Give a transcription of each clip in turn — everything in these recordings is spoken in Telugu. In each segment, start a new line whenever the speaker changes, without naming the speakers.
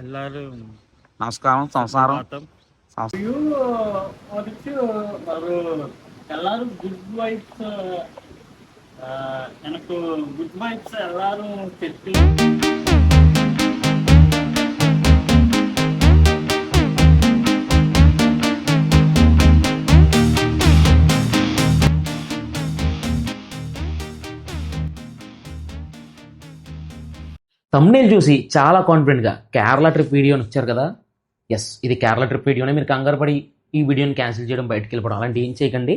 എല്ലാരും
నమస్కారం. సంసారం
எல்லாரும் குட் வைப்ஸ் எனக்கு குட் வைப்ஸ் எல்லாரும் செட்டு
థంబ్నెయిల్ చూసి చాలా కాన్ఫిడెంట్గా కేరళ ట్రిప్ వీడియోని వచ్చారు కదా. ఎస్, ఇది కేరళ ట్రిప్ వీడియోనే. మీరు కంగారు పడి ఈ వీడియోని క్యాన్సిల్ చేయడం, బయటకు వెళ్ళిపోవడం అలాంటి ఏం చేయకండి.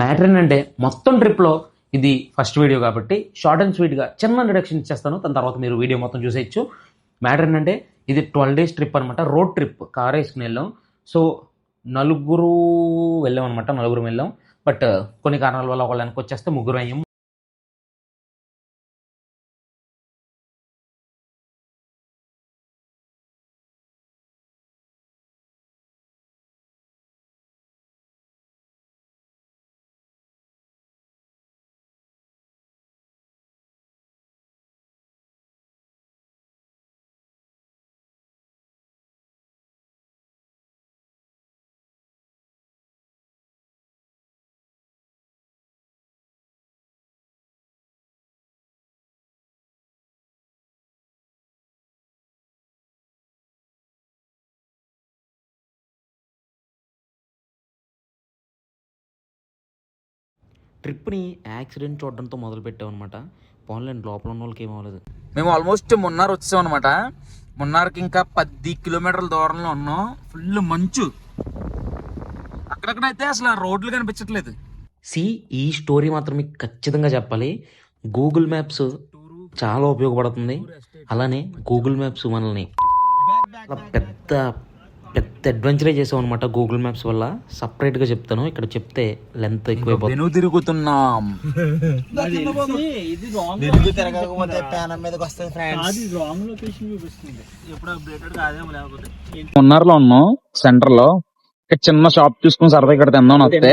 మ్యాటర్ ఏంటంటే మొత్తం ట్రిప్లో ఇది ఫస్ట్ వీడియో కాబట్టి షార్ట్ అండ్ స్వీట్గా చిన్న ఇంట్రడక్షన్ ఇచ్చేస్తాను. దాని తర్వాత మీరు వీడియో మొత్తం చూసేయచ్చు. మ్యాటర్ ఏంటంటే ఇది 12 days ట్రిప్ అనమాట. రోడ్ ట్రిప్, కార్ వేసుకుని వెళ్ళాం. సో నలుగురు వెళ్ళాం అనమాట. నలుగురు వెళ్ళాం. బట్ కొన్ని కారణాల వల్ల ఒకళ్ళు వెనక్కి వచ్చేస్తే ముగ్గురు అయ్యాం. ట్రిప్ని యాక్సిడెంట్ చూడడంతో మొదలుపెట్టామన్నమాట. పోన్లేండి, లోపల ఉన్న వాళ్ళకి ఏమవ్వలేదు.
మేము ఆల్మోస్ట్ మున్నార్ వచ్చాం అనమాట. మున్నార్కి ఇంకా 10 kilometerల దూరంలో ఉన్నాం. ఫుల్ మంచు, అక్కడక్కడైతే అసలు రోడ్లు కనిపించట్లేదు.
ఈ స్టోరీ మాత్రం మీకు ఖచ్చితంగా చెప్పాలి. గూగుల్ మ్యాప్స్ చాలా ఉపయోగపడుతుంది. అలానే గూగుల్ మ్యాప్స్ మనల్ని పెద్ద పెద్ద అడ్వెంచరే చేసాం అనమాట. గూగుల్ మ్యాప్స్ వల్ల సపరేట్గా చెప్తాను, ఇక్కడ చెప్తే లెంత్ ఎక్కువైపోతుంది.
తిరుగుతున్నాం. మున్నార్లో ఉన్నాం, సెంటర్ లో. చిన్న షాప్ చూసుకుని సరదా ఇక్కడ తిందాం వస్తే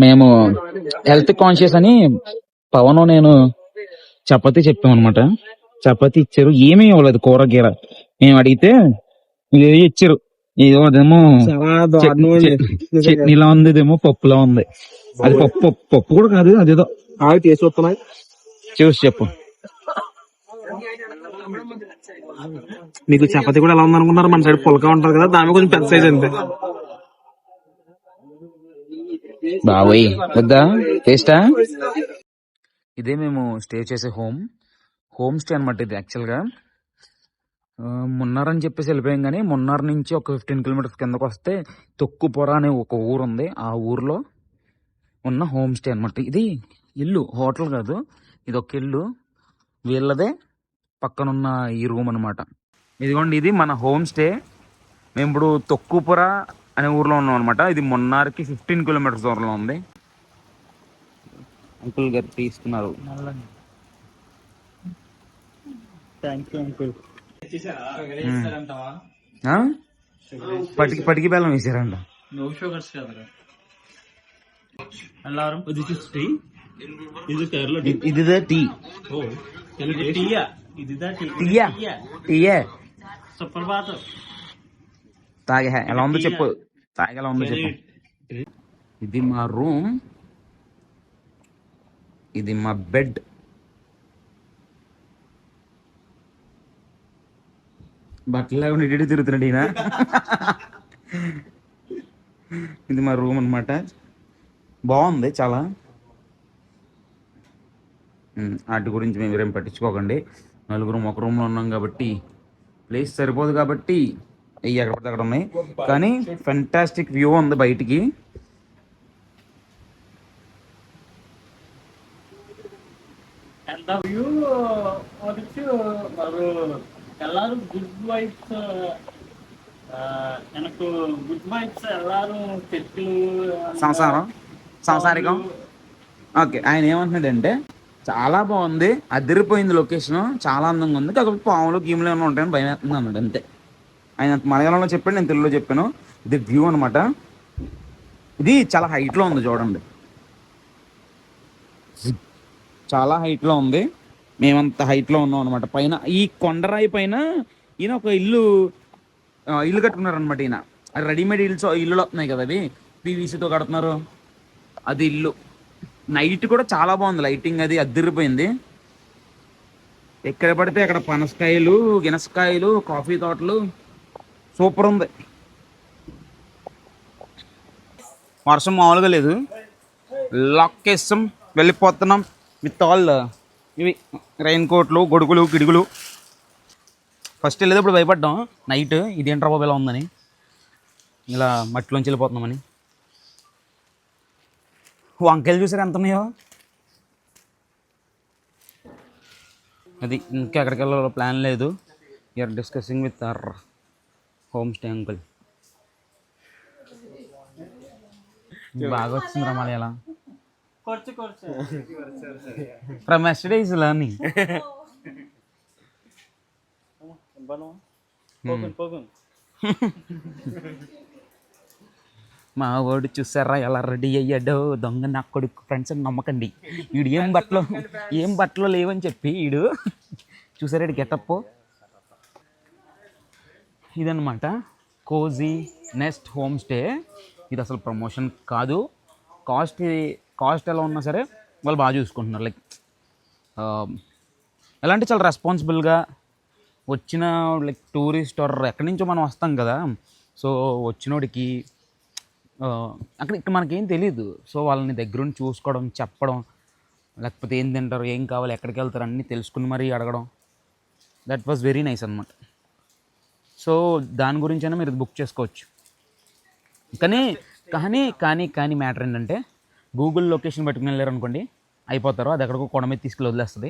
మేము హెల్త్ కాన్షియస్ అని పవన్ నేను చపాతీ చెప్పాం అనమాట. చపాతీ ఇచ్చారు, ఏమీ ఇవ్వలేదు కూర గీర. మేము అడిగితే ఇదేదో ఇచ్చారు. ఏదో అదేమో చట్నీలా ఉంది, ఇదేమో పప్పులా ఉంది. అది పప్పు పప్పు కూడా కాదు, అదేదో చూసి చెప్పు.
మీకు చపాతీ కూడా ఎలా ఉంది అనుకున్నారు? మన సైడ్ పుల్కా ఉంటారు కదా, దాని కొంచెం పెద్ద సైజ్ అంతే.
బాబోయ్ వద్దా టేస్టా? ఇదే మేము స్టే చేసే హోమ్ స్టే అనమాట. ఇది యాక్చువల్ గా మున్నార్ అని చెప్పేసి వెళ్ళిపోయాం, కానీ మున్నార్ నుంచి ఒక 15 kilometers కిందకు వస్తే తొక్కుపొర అనే ఒక ఊరు ఉంది. ఆ ఊర్లో ఉన్న హోమ్ స్టే అనమాట. ఇది ఇల్లు, హోటల్ కాదు, ఇది ఒక ఇల్లు వీళ్ళదే. పక్కనున్న ఈ రూమ్ అనమాట. ఇదిగోండి, ఇది మన హోమ్ స్టే. మేము ఇప్పుడు తొక్కుపుర అనే ఊర్లో ఉన్నాం అనమాట. ఇది మున్నార్కి 15 kilometers దూరంలో ఉంది. అంకుల్ గారు తీసుకున్నారు. పటికి బెల్లం వేసారంట. ఇదిదా టీ? తాగే ఎలా ఉందో చెప్పు. తాగే ఎలా ఉందో చెప్పు. ఇది మా రూమ్, ఇది మా బెడ్. బట్టలు ఇటు తిరుగుతున్నాడు ఈయన. ఇది మా రూమ్ అనమాట. బాగుంది చాలా. వాటి గురించి మేము ఏం పట్టించుకోకండి. నలుగురం ఒక రూమ్లో ఉన్నాం కాబట్టి ప్లేస్ సరిపోదు కాబట్టి ఇవి ఎక్కడ పడితే అక్కడ ఉన్నాయి. కానీ ఫెంటాస్టిక్ వ్యూ ఉంది బయటికి.
எல்லாரும் குட் வைப்ஸ் எனக்கு குட் வைப்స్ எல்லாரும் చెట్లు
సంసారికం. ఓకే, ఆయన ఏమంటున్నాడంటే చాలా బాగుంది, అదిరిపోయింది, లొకేషన్ చాలా అందంగా ఉంది, కాకపోతే పాములు గీములు ఏమైనా ఉంటాయని భయం వేస్తుంది అన్నాడు అంతే. ఆయన మలయాళంలో చెప్పాడు, నేను తెలుగులో చెప్పాను. ఇది వ్యూ అనమాట. ఇది చాలా హైట్లో ఉంది చూడండి, చాలా హైట్లో ఉంది. మేమంత హైట్లో ఉన్నాం అనమాట. పైన ఈ కొండరాయి పైన ఈయన ఒక ఇల్లు ఇల్లు కట్టుకున్నారనమాట ఈయన. రెడీమేడ్ ఇల్లులు వస్తున్నాయి కదా, అవి పీవీసీతో కడుతున్నారు. అది ఇల్లు. నైట్ కూడా చాలా బాగుంది, లైటింగ్ అది అదిరిపోయింది. ఎక్కడ పడితే అక్కడ పనసకాయలు, గినసకాయలు, కాఫీ తోటలు, సూపర్ ఉంది. వర్షం మామూలుగా లేదు. లాక్ వేస్తాం, వెళ్ళిపోతున్నాం విత్ ఆల్ ఇవి రెయిన్ కోట్లు, గొడుగులు, గిడుగులు. ఫస్ట్ వెళ్ళేటప్పుడు భయపడ్డాం నైట్, ఇదేంట్రా బాబు ఇలా ఉందని, ఇలా మట్టిలోంచి వెళ్ళిపోతున్నామని. వంకాయలు చూసారు ఎంత ఉన్నాయో. అది ఇంకా ఎక్కడికి వెళ్ళాలో ప్లాన్ లేదు. You're discussing with our home stay uncle. బాగా వచ్చింది రా మళ్ళీ ఎలా ఫ్రమ్ ఎస్టర్డే ఈజ్ లర్నింగ్. మా వాడు చూసారా ఎలా రెడీ అయ్యాడో, దొంగ నా కొడుకు ఫ్రెండ్స్ అని నమ్మకండి. వీడు ఏం బట్టలు లేవని చెప్పి వీడు చూసారా గెటప్. ఇదన్నమాట కోజీ నెస్ట్ హోమ్ స్టే. ఇది అసలు ప్రమోషన్ కాదు, కాస్ట్ ఎలా ఉన్నా సరే వాళ్ళు బాగా చూసుకుంటున్నారు. లైక్ ఎలా అంటే చాలా రెస్పాన్సిబుల్గా వచ్చిన లైక్ టూరిస్ట్ ఆర్ ఎక్కడి నుంచో మనం వస్తాం కదా, సో వచ్చినోడికి ఇక్కడ మనకేం తెలియదు. సో వాళ్ళని దగ్గరుండి చూసుకోవడం, చెప్పడం, లేకపోతే ఏం తింటారు, ఏం కావాలి, ఎక్కడికి వెళ్తారు అన్నీ తెలుసుకుని మరీ అడగడం, దట్ వాజ్ వెరీ నైస్ అనమాట. సో దాని గురించైనా మీరు బుక్ చేసుకోవచ్చు. కానీ మ్యాటర్ ఏంటంటే గూగుల్ లొకేషన్ పెట్టుకుని వెళ్ళారు అనుకోండి, అయిపోతారు. అది ఎక్కడికో కొండ మీద తీసుకెళ్ళి వదిలేస్తుంది.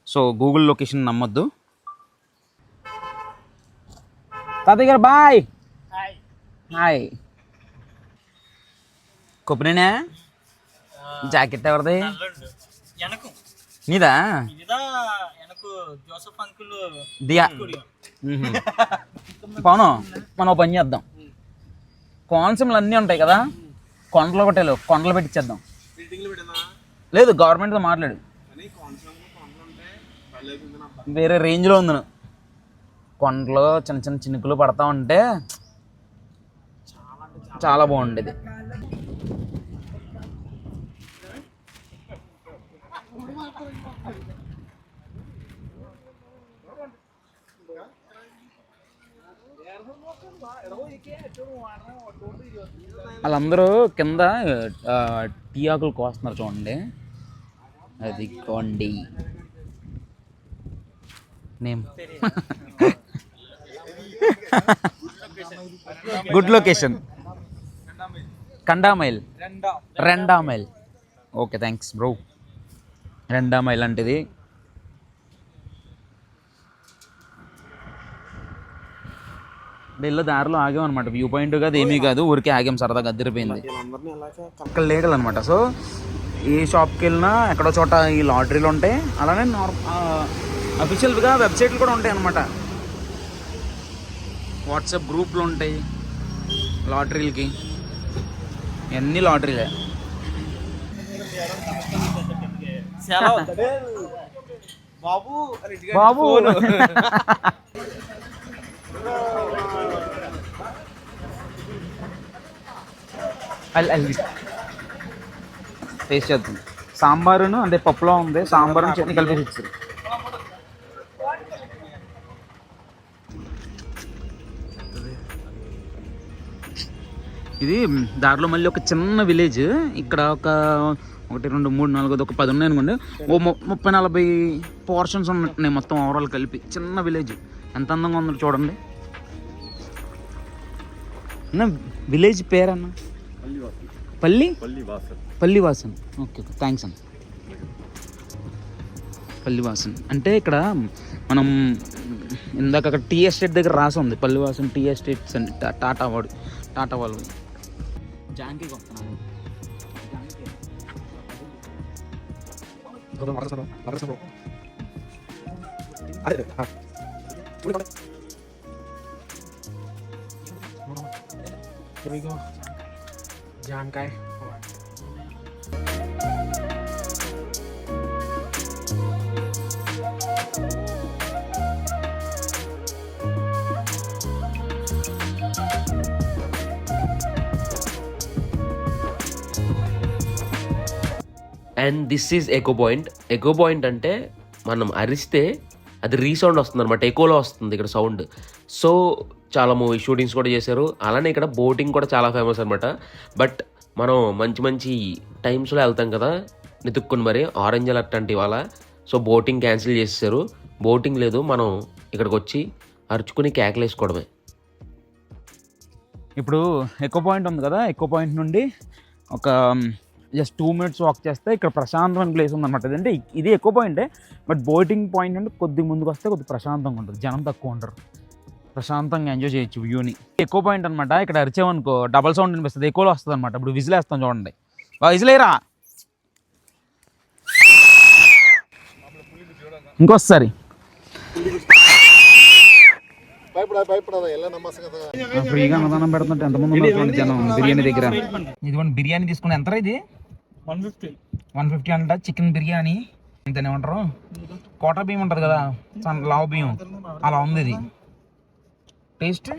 సో గూగుల్ లొకేషన్ నమ్మొద్దు. తాతయ్య గారు బాయ్. హాయ్. కొప్పునేనా జాకెట్ ఎవరిది? నీదా? దియా. పవను మనం పని చేద్దాం, కోనసీమలు అన్నీ ఉంటాయి కదా, కొండలు ఒకటే కొండలు పెట్టించేద్దాం. లేదు గవర్నమెంట్తో మాట్లాడు, వేరే రేంజ్లో ఉంది. కొండలు చిన్న చిన్న చినుకులు పడతా ఉంటే చాలా బాగుండేది. వాళ్ళందరూ కింద టీ ఆకులు కోస్తున్నారు చూడండి, అది కొండి నేమ్. Good location. కండామైల్, రెండామైల్. Okay thanks bro. రెండామైల్ అంటేది ఇల్లు దారిలో ఆగాం అనమాట. వ్యూ పాయింట్ కాదు, ఏమీ కాదు, ఊరికే ఆగాం సరదాగా, అద్దరిపోయింది. అక్కడ లేగలు అనమాట. సో ఏ షాప్కి వెళ్ళినా ఎక్కడో చోట ఈ లాటరీలు ఉంటాయి. అలానే అఫీషియల్గా వెబ్సైట్లు కూడా ఉంటాయి అనమాట. వాట్సాప్ గ్రూప్లు ఉంటాయి లాటరీలకి, అన్ని లాటరీలే. బాబు టేస్ట్ చేద్దాం. సాంబారును అంటే పప్పులో ఉంది, సాంబారు చట్నీ కలిపేసి ఇచ్చారు. ఇది దారిలో మళ్ళీ ఒక చిన్న విలేజ్. ఇక్కడ ఒక 1 2 3 4 ఒక 10 ఉన్నాయి అనుకోండి. ఓ 30-40 పోర్షన్స్ ఉన్నాయి మొత్తం ఓవరాల్ కలిపి. చిన్న విలేజ్ ఎంత అందంగా ఉందో చూడండి. అన్న విలేజ్ పేరన్న పల్లివాసన్. ఓకే థ్యాంక్స్ అన్న. పల్లివాసన్ అంటే ఇక్కడ మనం ఇందాక అక్కడ టీ ఎస్టేట్ దగ్గర రాసి ఉంది, పల్లివాసన్ టీ ఎస్టేట్స్ అని. టాటా వాళ్ళు జాంకీ కొడుతున్నాను.
Here we go. Jangkai.
And this is echo point. Echo point అంటే మనం అరిస్తే అది రీసౌండ్ వస్తుంది అనమాట, ఎకోలో వస్తుంది ఇక్కడ సౌండ్. సో చాలా మూవీ షూటింగ్స్ కూడా చేశారు. అలానే ఇక్కడ బోటింగ్ కూడా చాలా ఫేమస్ అనమాట. బట్ మనం మంచి మంచి టైమ్స్లో వెళ్తాం కదా వెతుక్కుని, మరి ఆరెంజ్ అలర్ట్ అంటే ఇవాళ. సో బోటింగ్ క్యాన్సిల్ చేసేసారు. బోటింగ్ లేదు, మనం ఇక్కడికి వచ్చి అరుచుకుని కేకలేసుకోవడమే.
ఇప్పుడు ఎకో పాయింట్ ఉంది కదా, ఎకో పాయింట్ నుండి ఒక జస్ట్ 2 minutes వాక్ చేస్తే ఇక్కడ ప్రశాంతమైన ప్లేస్ ఉందన్నమాట. అంటే ఇది ఎకో పాయింటే, బట్ బోటింగ్ పాయింట్ నుండి కొద్దిగా ముందుకు వస్తే కొద్దిగా ప్రశాంతంగా ఉంటుంది, జనం తక్కువ ఉంటారు, ప్రశాంతంగా ఎంజాయ్ చేయొచ్చు వ్యూని. ఎకో పాయింట్ అనమాట. ఇక్కడ అరిచేవనుకో డబల్ సౌండ్ అనిపిస్తుంది, ఎకోలో వస్తుంది అనమాట. ఇప్పుడు విజిల్ వేస్తాం చూడండి, విజిలేరా ఇంకోసారి. ఫ్రీగా అన్నదానం పెడుతుంటే ఎంతమంది ఉన్నారు జనం బిర్యానీ దగ్గర. ఇదిగోండి బిర్యానీ తీసుకుని ఎంత ఇది 150 అంట. చికెన్ బిర్యానీ ఇంతనే ఉంటారు. కోటా బియ్యం ఉంటుంది కదా, లావు బియ్యం అలా ఉంది ఇది. టేస్ట్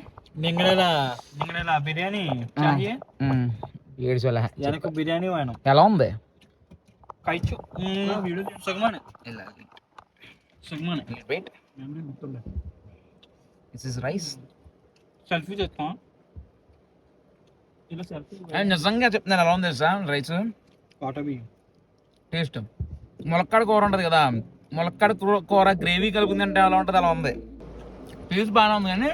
బిర్యానీ బిర్యానీ
ఎలా ఉంది? This is rice.
సెల్ఫీ చేస్తాం.
నిజంగా చెప్తున్నాను, ఎలా ఉంది తెలుసా రైస్? టేస్ట్ ములక్కాడ కూర ఉంటుంది కదా, ములక్కాడ కూర గ్రేవీ కలుపుంది అంటే ఎలా ఉంటుంది అలా ఉంది. టేస్ట్ బాగానే ఉంది కానీ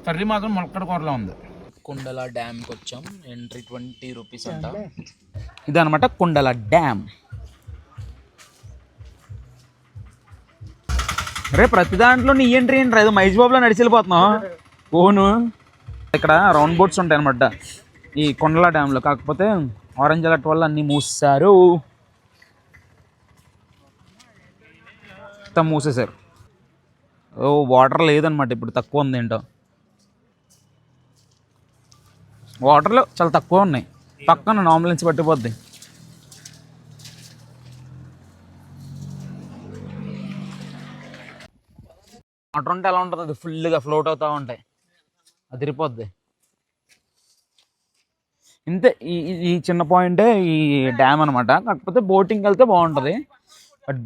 కర్రీ మాత్రం ములక్కాడ కూరలో ఉంది. కుండల డ్యామ్కి వచ్చాం. ఎంట్రీ 20 రూపీస్ అంట. ఇదనమాట కుండల డ్యామ్. రే ప్రతి దాంట్లో నీ ఎంట్రీ ఏంట్రా, ఏదో మహేష్ బాబులో నడిచి వెళ్ళిపోతున్నావు ఓను. ఇక్కడ రౌండ్ బోట్స్ ఉంటాయి అనమాట ఈ కొండల డ్యామ్లో. కాకపోతే ఆరెంజ్ అలర్ట్ వల్ల అన్నీ మూసారు, మొత్తం మూసేశారు. ఓ వాటర్ లేదనమాట ఇప్పుడు, తక్కువ ఉంది ఏంటో. వాటర్లో చాలా తక్కువ ఉన్నాయి, పక్కన నాంబులెన్స్ పట్టిపోద్ది. వాటర్ ఉంటే ఎలా ఉంటుంది, అది ఫుల్గా ఫ్లోట్ అవుతూ ఉంటాయి, అదిరిపోద్ది. ఇంతే ఈ చిన్న పాయింటే ఈ డ్యామ్ అనమాట. కాకపోతే బోటింగ్ వెళ్తే బాగుంటుంది, బట్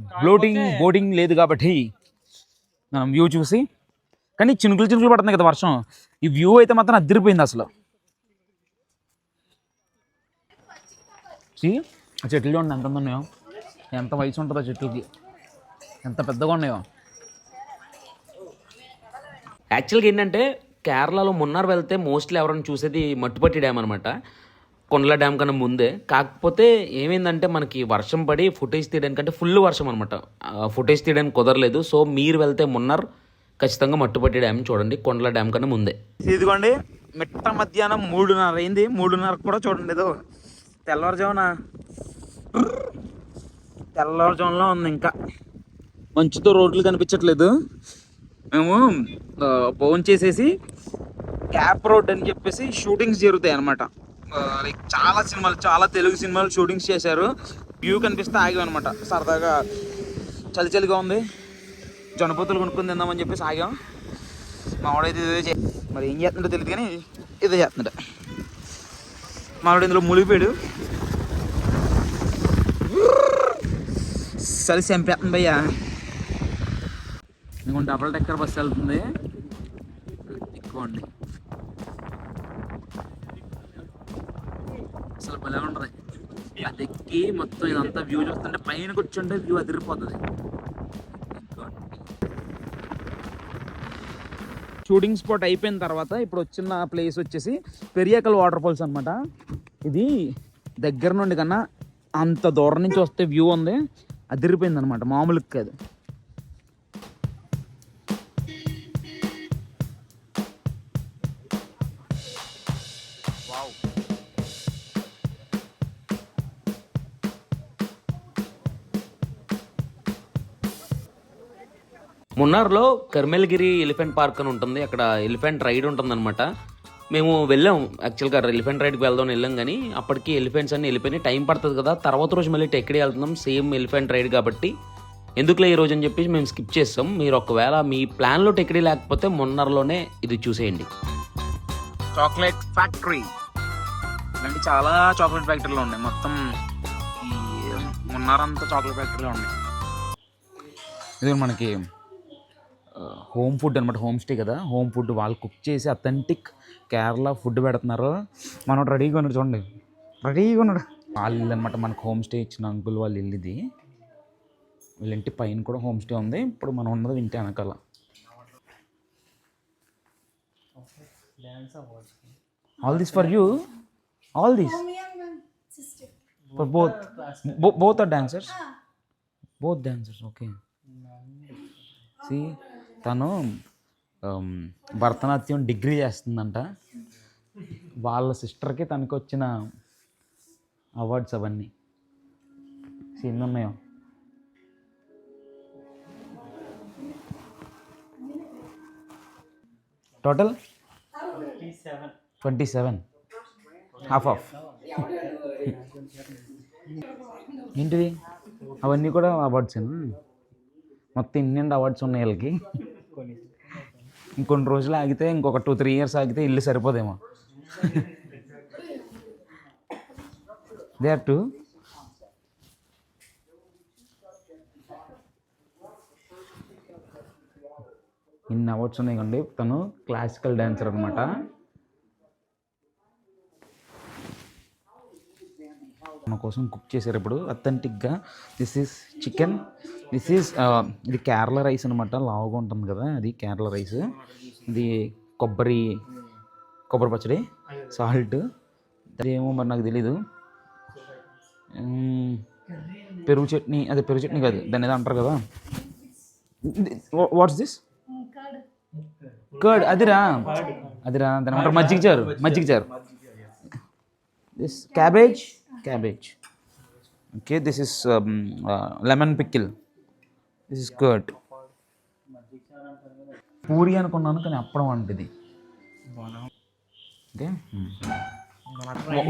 బోటింగ్ లేదు కాబట్టి మనం వ్యూ చూసి. కానీ చినుకులు పడుతుంది కదా వర్షం, ఈ వ్యూ అయితే మాత్రం అదిరిపోయింది అసలు. ఆ చెట్లు చూడండి ఎంత ఉన్నాయో, ఎంత వయసు ఉంటుందో చెట్లకి, ఎంత పెద్దగా ఉన్నాయో.
యాక్చువల్గా ఏంటంటే కేరళలో మున్నార్ వెళ్తే మోస్ట్లీ ఎవరైనా చూసేది మట్టుపట్టి డ్యామ్ అనమాట, కొండల డ్యామ్ కన్నా ముందే. కాకపోతే ఏమైందంటే మనకి వర్షం పడి ఫుటేజ్ తీయడానికంటే ఫుల్ వర్షం అనమాట, ఫుటేజ్ తీయడానికి కుదరలేదు. సో మీరు వెళ్తే మున్నార్ ఖచ్చితంగా మట్టుపట్టి డ్యామ్ చూడండి, కొండల డ్యామ్ కన్నా ముందే.
ఇదిగోండి మిట్ట మధ్యాహ్నం 3:30 అయింది. 3:30 కూడా చూడండి, ఏదో తెల్లవారుజాములో ఉంది. ఇంకా మంచుతో రోడ్లు కనిపించట్లేదు. మేము ఫోన్ చేసేసి క్యాప్ రోడ్ అని చెప్పేసి షూటింగ్స్ జరుగుతాయి అనమాట. లైక్ చాలా తెలుగు సినిమాలు షూటింగ్స్ చేశారు. వ్యూ కనిపిస్తే ఆగాం అనమాట. సరదాగా చలిగా ఉంది, జొన్నపొత్తులు కొనుక్కొని తిందామని చెప్పేసి ఆగాం. మావాడైతే ఇదే మరి ఏం చేస్తుంటో తెలియదు కానీ ఇదే చేస్తుంట. మావాడు ఇందులో మునిగిపోయాడు, చలి చంపేస్తుంది భయ్యా. ఇంకొంచెం డబల్ డెక్కర్ బస్సు వెళ్తుంది, ఎక్కువండి. అసలు భలే ఉంటుంది. అది ఎక్కి మొత్తం ఇదంతా వ్యూ చూస్తుంటే పైన కూర్చుంటే వ్యూ అదిరిపోతుంది. షూటింగ్ స్పాట్ అయిపోయిన తర్వాత ఇప్పుడు వచ్చిన ప్లేస్ వచ్చేసి పెరియాకల్ వాటర్ ఫాల్స్ అనమాట. ఇది దగ్గర నుండి కన్నా అంత దూరం నుంచి వస్తే వ్యూ ఉంది, అదిరిపోయింది అనమాట, మామూలుగా కాదు.
మున్నార్లో కర్మెల్గిరి ఎలిఫెంట్ పార్క్ అని ఉంటుంది, అక్కడ ఎలిఫెంట్ రైడ్ ఉంటుంది అనమాట. మేము వెళ్ళాం యాక్చువల్గా ఎలిఫెంట్ రైడ్కి వెళ్దామని వెళ్ళాం, కానీ అప్పటికి ఎలిఫెంట్స్ అన్ని వెళ్ళిపోయినాయి, టైం పడుతుంది కదా. తర్వాత రోజు మళ్ళీ టెక్కడి వెళ్తున్నాం, సేమ్ ఎలిఫెంట్ రైడ్ కాబట్టి ఎందుకులే ఈ రోజు అని చెప్పేసి మేము స్కిప్ చేస్తాం. మీరు ఒకవేళ మీ ప్లాన్లో టెక్కడి లేకపోతే మున్నార్లోనే ఇది చూసేయండి.
చాక్లెట్ ఫ్యాక్టరీ ఇలాంటి చాలా చాక్లెట్ ఫ్యాక్టరీలు ఉన్నాయి. మొత్తం ఈ ఉన్నారంతా చాక్లెట్ ఫ్యాక్టరీలో ఉన్నాయి. ఇది మనకి హోమ్ ఫుడ్ అనమాట, హోమ్ స్టే కదా, హోమ్ ఫుడ్ వాళ్ళు కుక్ చేసి అథెంటిక్ కేరళ ఫుడ్ పెడుతున్నారు. మనం రెడీగా ఉన్నాడు చూడండి, రెడీగా ఉన్నాడు. వాళ్ళ ఇల్లు అనమాట, మనకు హోమ్ స్టే ఇచ్చిన అంకుల్ వాళ్ళ ఇల్లు ఇది. వీళ్ళ ఇంటి పైన కూడా హోమ్ స్టే ఉంది. ఇప్పుడు మనం ఉన్నది ఇంటి వెనకాల. All this for you, all this for both are dancers, both dancers. Okay, see, తను భరతనాట్యం డిగ్రీ చేస్తుందంట. వాళ్ళ సిస్టర్కి తనకు వచ్చిన అవార్డ్స్ అవన్నీ ఎన్ని ఉన్నాయో. Total 27, half of. ఏంటిది అవన్నీ కూడా అవార్డ్స్ మొత్తం ఇన్ని అవార్డ్స్ ఉన్నాయి వీళ్ళకి. ఇంకొన్ని రోజులు ఆగితే, ఇంకొక 2-3 years ఆగితే ఇల్లు సరిపోదేమో. దే ఆర్ టు ఇన్ని అవార్డ్స్ ఉన్నాయి కండి. తను క్లాసికల్ డాన్సర్ అనమాట. మన కోసం కుక్ చేశారు ఇప్పుడు అథెంటిక్గా. This is chicken, this is ఇది కేరళ రైస్ అనమాట, లావుగా ఉంటుంది కదా అది కేరళ రైస్. ఇది కొబ్బరి పచ్చడి, సాల్ట్, అదేమో మరి నాకు తెలీదు. పెరుగు చట్నీ, అదే పెరుగు చట్నీ కాదు, దాన్ని ఏదో అంటారు కదా. What's this? కర్డ్. అదిరా దాని అంటారు మజ్జిగ చారు. This cabbage. Okay, this is lemon pickle. This is curd. Puri అనుకున్నాను కానీ అప్పడం వంటిది. Okay.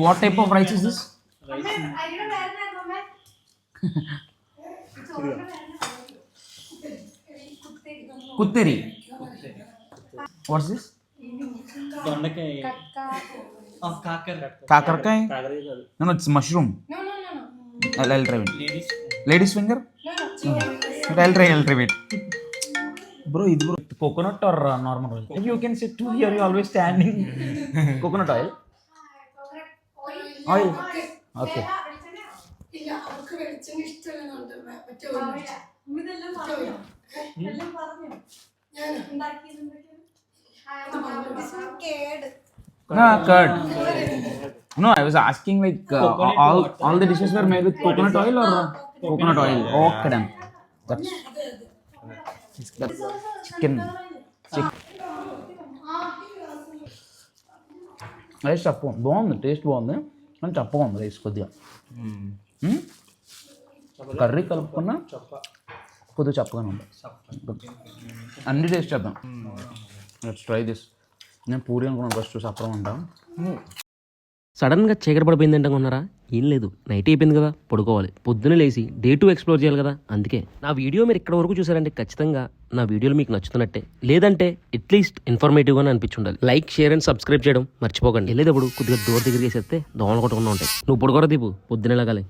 What type of rice is this? Kutteri. What's this? కాకరకాయ. No, it's mushroom. I'll try it. Ladies finger? I'll try it. Bro, ఇది bro coconut or normal oil? If you can sit to here, you always standing. Coconut oil? Oil. Okay. No, curd. No, I was asking like all the dishes were made with coconut oil or coconut oil. Okay, done. That's chicken. Rice చప్ప బాగుంది, టేస్ట్ బాగుంది కానీ చప్పగా ఉంది రైస్ కొద్దిగా. కర్రీ కలుపుకున్నా కొద్దిగా చప్పగానే ఉంది. అన్ని టేస్ట్ చేద్దాం. Let's try this. నేను పూరి అనుకున్నాను ఫస్ట్, చప్పడం అంటాం.
సడన్గా చీకటి పడిపోయింది అనుకున్నారా? ఏం లేదు, నైట్ అయిపోయింది కదా, పడుకోవాలి. పొద్దున లేచి డే 2 ఎక్స్ప్లోర్ చేయాలి కదా. అందుకే నా వీడియో మీరు ఇక్కడ వరకు చూసారంటే ఖచ్చితంగా నా వీడియోలు మీకు నచ్చుతున్నట్టే, లేదంటే అట్లీస్ట్ ఇన్ఫర్మేటివ్గానే అనిపించుండాలి. లైక్, షేర్ అండ్ సబ్స్క్రైబ్ చేయడం మర్చిపోకండి. వెళ్ళేటప్పుడు కొద్దిగా డోర్ దగ్గరికి వేసేస్తే దోమలు కొట్టకుండా ఉంటాయి. నువ్వు పడుకోరా దీపు, పొద్దునే లగాలి.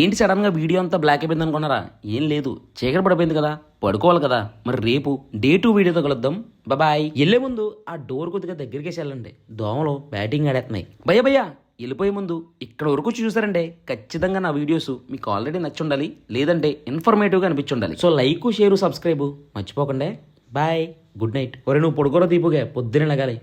ఏంటి సడన్గా వీడియో అంతా బ్లాక్ అయిపోయింది అనుకున్నారా? ఏం లేదు, చీకటి పడిపోయింది కదా, పడుకోవాలి కదా. మరి రేపు డే 2 వీడియోతో కలుద్దాం. బాయ్. వెళ్ళే ముందు ఆ డోర్ కొద్దిగా దగ్గరికి వెళ్ళండి, దోమలు బ్యాటింగ్ ఆడేస్తున్నాయి. భయ్యా వెళ్ళిపోయే ముందు ఇక్కడ వరకు చూసారంటే ఖచ్చితంగా నా వీడియోస్ మీకు ఆల్రెడీ నచ్చి ఉండాలి, లేదంటే ఇన్ఫర్మేటివ్గా అనిపించి ఉండాలి. సో లైక్, షేరు, సబ్స్క్రైబ్ మర్చిపోకండి. Bye, good night. ఒరే నువ్వు పడుకోరా దీపుగా, పొద్దునే లగాలి.